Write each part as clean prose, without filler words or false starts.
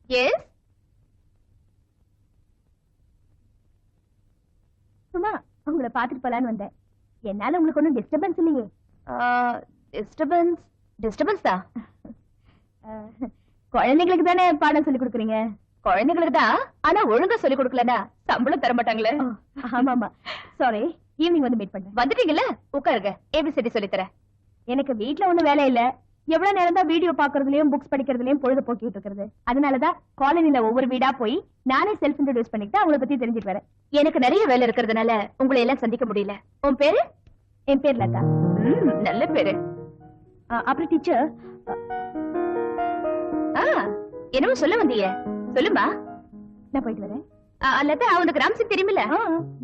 S சும்மா உங்களை பாத்துட்டு போலான்னு வந்தேன். என்னால உங்களுக்கு ஒன்றும் டிஸ்டர்பன்ஸ் இல்லையே? டிஸ்டர்பன்ஸ் தான். குழந்தைங்களுக்கு தானே பாடம் சொல்லி கொடுக்குறீங்க? குழந்தைங்களுக்கு தான், ஆனா ஒழுங்கா சொல்லி கொடுக்கலனா சம்பளம் தர மாட்டாங்களே. ஆமா ஆமா, சாரி. ஈவினிங் வந்து மீட் பண்றேன். வந்துட்டீங்கல்ல, உட்காருங்க. ஏபிசிடி சொல்லி தரேன். எனக்கு வீட்ல ஒண்ணும் வேலை இல்ல. எவ்வளவு நேரம் தான் வீடியோ பாக்குறதுலயும் புக்ஸ் படிக்கிறதுலயும் பொழுது போக்கிட்டு இருக்கிறது. அதனாலதான் காலனில ஒவ்வொரு வீடா போய் நானே செல்ஃப் இன்ட்ரோடியூஸ் பண்ணிட்டு அவங்கள பத்தி தெரிஞ்சுட்டு வரேன். எனக்கு நிறைய வேலை இருக்கிறதுனால உங்களை எல்லாம் சந்திக்க முடியல. உன் பேரு? என் பேர் லதா. நல்ல பேரு. அப்புறம் டீச்சர், என்னமோ சொல்ல வந்தீங்க, சொல்லுமா. நான் போயிட்டு வரேன். லதா, உனக்கு ராம் சிங் தெரியுமில்ல?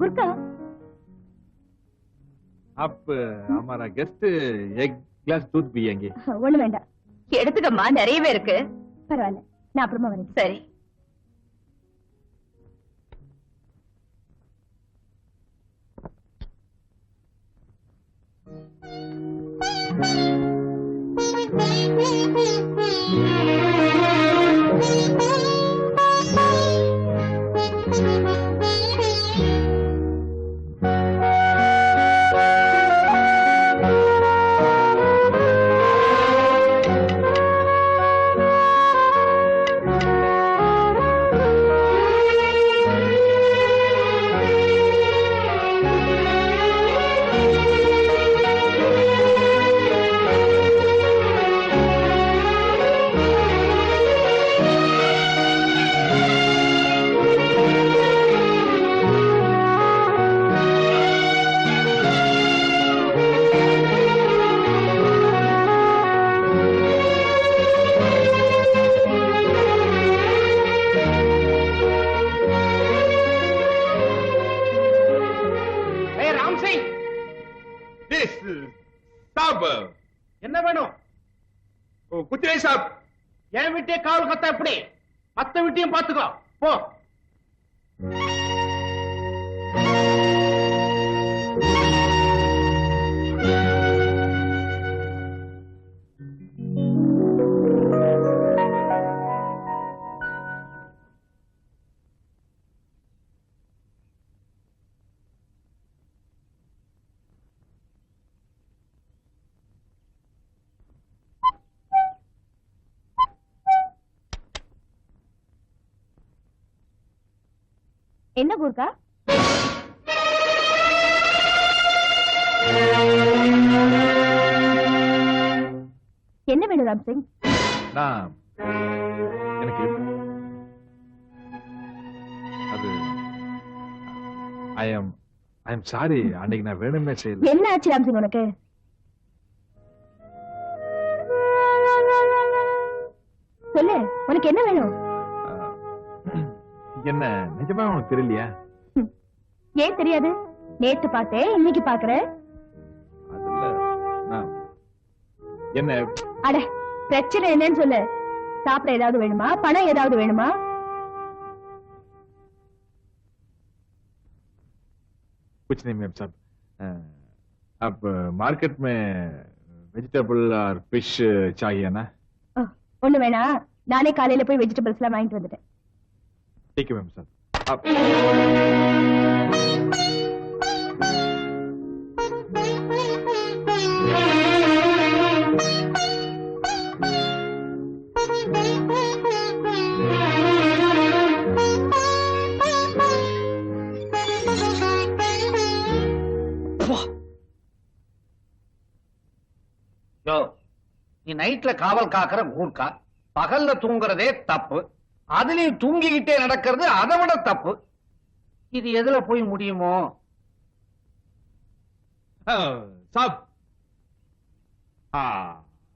குர்கா. अब हमारा गेस्ट एक ग्लास दूध पिएंगे. ஒண்ணு வேண்டாம். எடுத்துக்கம்மா, நிறையவே இருக்கு. பரவாயில்ல, நான் அப்புறமா வரேன். சரி. என்ன வேணும்? कुछ नहीं साहब. என் வீட்டே காவல் கத்தா எப்படி? மத்த வீட்டையும் பாத்துக்கோ, போ. என்ன குர்கா? என்ன வேணும் ராம் சிங்? நான் எனக்கு அது ஐ எம் சாரி, அன்னைக்கு நான் வேணுமே செய்யல. என்ன ஆச்சு ராம் சிங் உனக்கு? சொல்லு, உனக்கு என்ன வேணும்? என்ன நிஜமா உனக்கு தெரியலையா? ஏன் தெரியாது? நேத்து பார்த்தேன், இன்னைக்கு பாக்குறேன். அதுல நான் என்ன? அட, பிரச்சனை என்னன்னு சொல்லு. சாப்பிட ஏதாவது வேணுமா? பணம் ஏதாவது வேணுமா? कुछ नहीं मैम साहब. अब मार्केट में वेजिटेबल और फिश चाहिए ना? ஒண்ணு வேணா, நானே காலையில போய் வெஜிடபிள்ஸ் எல்லாம் வாங்கிட்டு வந்துட்டேன். ठीक है मैम साहब. अब நீ நைட்ல காவல் காக்கிற கூர்க்கா, பகல்ல தூங்குறதே தப்பு. அதுலயும் தூங்கிக்கிட்டே நடக்கிறது அதை விட தப்பு. இது எதுல போய் முடியுமோ? साहब,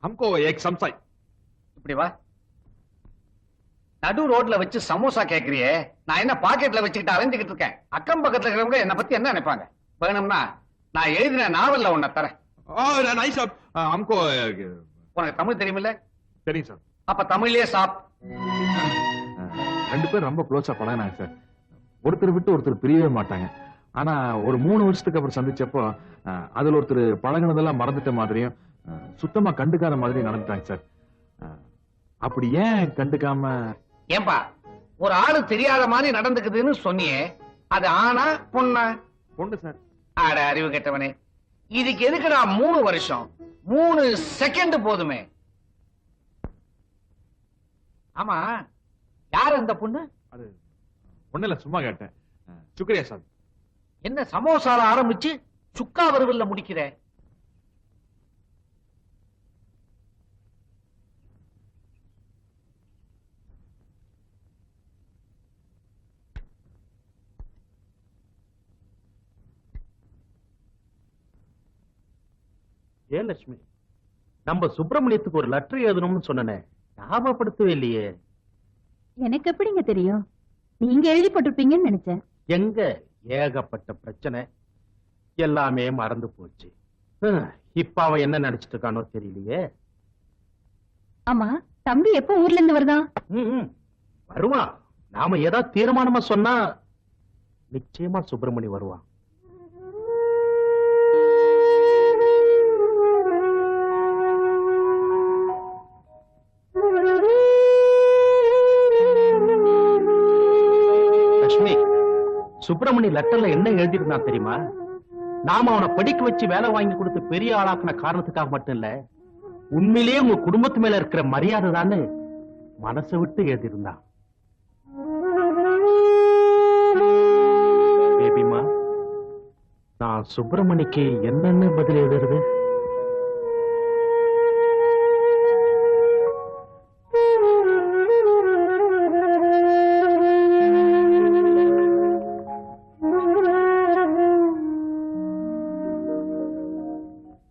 हमको एक समसाई. இப்படி வா. நடு ரோட்ல வச்சு சமோசா கேக்குறியே, நான் என்ன பாக்கெட்ல வச்சுக்கிட்டு அலைஞ்சுக்கிட்டு இருக்கேன்? அக்கம் பக்கத்துல இருக்கிறவங்க என்ன பத்தி என்ன நினைப்பாங்க? வேணும்னா நான் எழுதின நாவல்ல உன்னை தரேன். नहीं साहब, हमको உனக்கு தமிழ் தெரியுமில்ல? தெரியும் சார். அப்ப தமிழ்லயே சாப். ரெண்டு பேரும் ரொம்ப க்ளோஸா பழகினாங்க சார். ஒருத்தர் விட்டு ஒருத்தர் பிரியவே மாட்டாங்க. ஆனா ஒரு 3 வருஷத்துக்கு அப்புறம் சந்திச்சப்போ அதுல ஒருத்தர் பழகினதெல்லாம் மறந்துட்ட மாதிரியும் சுத்தமா கண்டுக்காத மாதிரியும் நடந்துட்டாங்க சார். அப்படி ஏன் கண்டுக்காம? ஏன்பா ஒரு ஆளு தெரியாத மாதிரி நடந்துக்குதுன்னு சொன்னியே, அது ஆனா பொண்ணா? பொண்ணு சார். ஆட அறிவு கெட்டவனே, இதுக்கு எதுக்குடா 3 வருஷம்? 3 செகண்ட் போதுமே. ஆமா, யார் அந்த பொண்ணு? அது ஒண்ணு இல்ல, சும்மா கேட்டேன். சுக்ரியா சார். என்ன சமோசால ஆரம்பிச்சு சுக்கா வறுவல்ல முடிக்கிற? ஏன் லட்சுமி, நம்ம சுப்பிரமணியத்துக்கு ஒரு லெட்டர் எழுதணும்னு சொன்னனே, ஞாபகப்படுத்தவே இல்லையே. எனக்கு எப்படிங்க தெரியும்? நீங்க எழுதி போட்டிருப்பீங்கன்னு நினைச்சேன். எங்க ஏகப்பட்ட பிரச்சனை, எல்லாமே மறந்து போச்சு. இப்ப அவன் என்ன நினைச்சிட்டு இருக்கானோ தெரியலையே. ஆமா, தம்பி எப்போ ஊர்ல இருந்து வருதான்? வருவான். நாம ஏதாவது தீர்மானமா சொன்னா நிச்சயமா சுப்பிரமணி வருவான். லட்சுமி, சுப்பிரமணி லெட்டர்ல என்ன எழுதிருந்தான் தெரியுமா? நாம அவனை படிக்க வச்சு வேலை வாங்கி கொடுத்து பெரிய ஆளாக்குன காரணத்துக்காக மட்டும் இல்ல, உண்மையிலேயே உங்க குடும்பத்து மேல இருக்கிற மரியாதை தானே மனசை விட்டு எழுதிருந்தான். பேபிமா, நான் சுப்பிரமணிக்கு என்னென்ன பதில் எழுதுறது?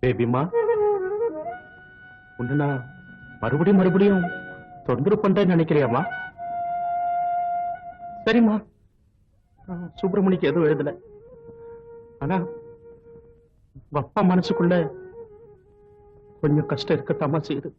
பேபிமா, உன்னை நான் மறுபடியும் தொந்தரவு பண்றேன்னு நினைக்கிறியாமா? சரிம்மா, சுப்பிரமணிக்கு எதுவும் எழுதல. ஆனா அப்பா மனசுக்குள்ள கொஞ்சம் கஷ்டம் இருக்கத்தாமா செய்யுது.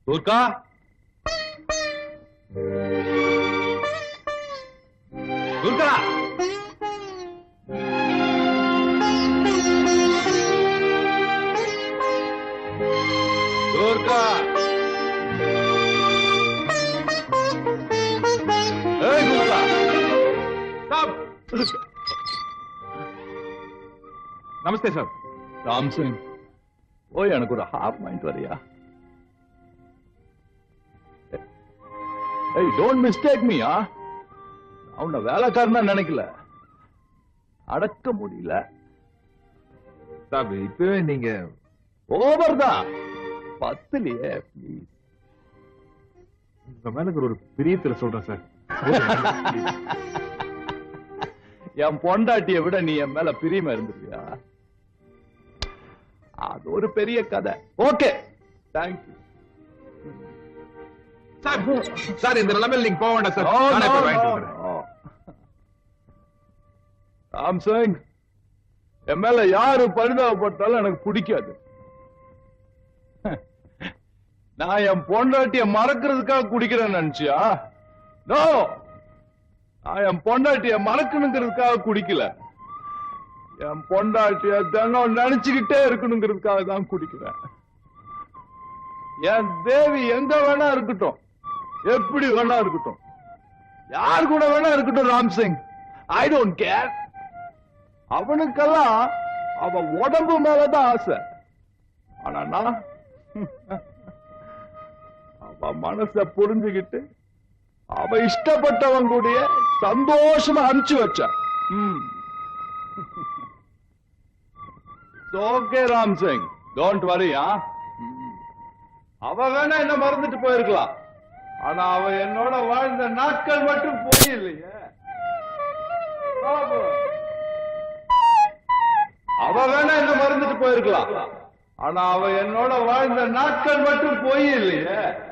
துர்கா, துர்கா, துர்கா, ஏய் துர்கா, ஸ்டாப். நமஸ்தே சார். ராம் சிங், ஓய் எனக்கு ஒரு ஹாஃப் மைண்ட் வரியா? ஏய், டோன்ட் மிஸ்டேக் மீ. நான் உன்னை வேலைக்காரனா நினைக்கல, அடக்க முடியல. சார், இப்பவே நீங்க ஓவர் தான். 10லயே ப்ளீஸ். உங்க மேல ஒரு பிரியத்துல சொல்றேன் சார். என் பொண்டாட்டியை விட நீ என் மேல பிரியமா இருந்திருக்கியா? அது ஒரு பெரிய கதை. Okay, thank you. சார், இந்த நிலைமையில் நீங்க போக வேண்டாம் சார். நானே போய் வாங்கிட்டு வந்துடுறேன். ராம் சிங், என் மேல யாரு பரிதாபப்பட்டாலும் எனக்கு பிடிக்காது. நான் என் பொண்டாட்டிய மறக்கிறதுக்காக குடிக்கிறேன்னு நினைச்சியா? நோ, நான் என் பொண்டாட்டிய மறக்கணுங்கிறதுக்காக குடிக்கல. என் பொண்டாட்டிய தினம் நினைச்சுக்கிட்டே இருக்கணுங்கிறதுக்காக தான் குடிக்கிறேன். என் தேவி எங்க வேணா இருக்கட்டும், எப்படி வேணா இருக்கட்டும், யார் கூட வேணா இருக்கட்டும் Ram Singh, I don't care. அவனுக்கெல்லாம் அவ உடம்பு மேலதான் ஆசை. ஆனா நான் அவ மனச புரிஞ்சுகிட்டு அவ இஷ்டப்பட்டவன் கூடிய சந்தோஷமா அனுப்பிச்சு வச்ச. Okay Ram Singh, don't worry. அவ வேணா என்ன மறந்துட்டு போயிருக்கலாம், ஆனா அவ என்னோட வாழ்ந்த நாட்கள் மட்டும் போய் இல்லையே. அவ வேணா என்ன மறந்துட்டு போயிருக்கலாம், ஆனா அவ என்னோட வாழ்ந்த நாட்கள் மட்டும் போய் இல்லையே.